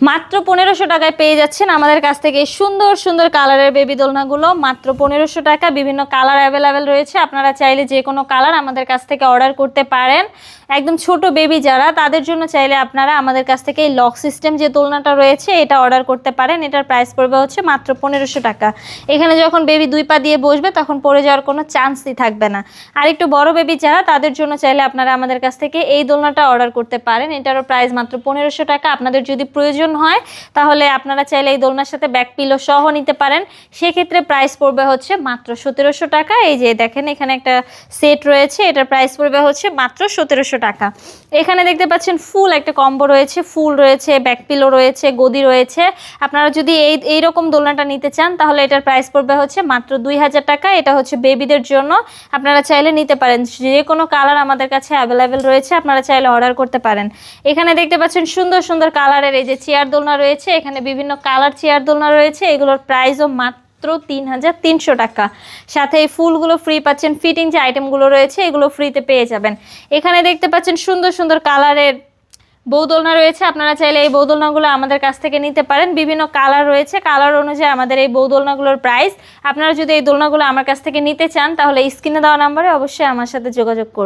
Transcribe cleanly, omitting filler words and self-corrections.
মাত্র 1500 টাকায় পেয়ে যাচ্ছেন আমাদের কাছ থেকে সুন্দর সুন্দর কালারের বেবি দোলনাগুলো। মাত্র 1500 টাকা, বিভিন্ন কালার অ্যাভেলেবেল রয়েছে। আপনারা চাইলে যে কোনো কালার আমাদের কাছ থেকে অর্ডার করতে পারেন। একদম ছোট বেবি যারা, তাদের জন্য চাইলে আপনারা আমাদের কাছ থেকে এই লক সিস্টেম যে দোলনাটা রয়েছে এটা অর্ডার করতে পারেন। এটার প্রাইস পড়বে হচ্ছে মাত্র 1500 টাকা। এখানে যখন বেবি 2 পা দিয়ে বসবে তখন পড়ে যাওয়ার কোনো চান্সই থাকবে না। আর একটু বড় বেবি যারা, তাদের জন্য চাইলে আপনারা আমাদের কাছ থেকে এই দোলনাটা অর্ডার করতে পারেন। এটারও প্রাইস মাত্র 1500 টাকা। আপনাদের যদি প্রয়োজন হয় তাহলে আপনারা চাইলে এই দোলনার সাথে ব্যাক পিলো সহ নিতে পারেন। সেক্ষেত্রে প্রাইস পড়বে হচ্ছে মাত্র 1700 টাকা। এই যে দেখেন এখানে একটা সেট রয়েছে, এটার প্রাইস পড়বে হচ্ছে মাত্র 1700 টাকা। এখানে দেখতে পাচ্ছেন ফুল একটা কম্বো রয়েছে, ফুল রয়েছে, ব্যাক পিলো রয়েছে, গদি রয়েছে। আপনারা যদি এইরকম দোলনাটা নিতে চান তাহলে এটার প্রাইস পড়বে হচ্ছে মাত্র 2000 টাকা। এটা হচ্ছে বেবিদের জন্য, আপনারা চাইলে নিতে পারেন। যে কোনো কালার আমাদের কাছে অ্যাভেলেবেল রয়েছে, আপনারা চাইলে অর্ডার করতে পারেন। এখানে দেখতে পাচ্ছেন সুন্দর সুন্দর কালারের এই যে চেয়ার দোলনা রয়েছে। এখানে বিভিন্ন কালার চেয়ার দোলনা রয়েছে, এগুলোর প্রাইসও মাত্র 3300 টাকা। সাথে এই ফুলগুলো ফ্রি পাচ্ছেন, ফিটিং যে আইটেমগুলো রয়েছে এগুলো ফ্রিতে পেয়ে যাবেন। এখানে দেখতে পাচ্ছেন সুন্দর সুন্দর কালারের বৌদোলনা রয়েছে। আপনারা চাইলে এই বৌদোলনাগুলো আমাদের কাছ থেকে নিতে পারেন। বিভিন্ন কালার রয়েছে, কালার অনুযায়ী আমাদের এই বৌদোলনাগুলোর প্রাইস। আপনারা যদি এই দোলনাগুলো আমার কাছ থেকে নিতে চান তাহলে স্ক্রিনে দেওয়া নাম্বারে অবশ্যই আমার সাথে যোগাযোগ করবেন।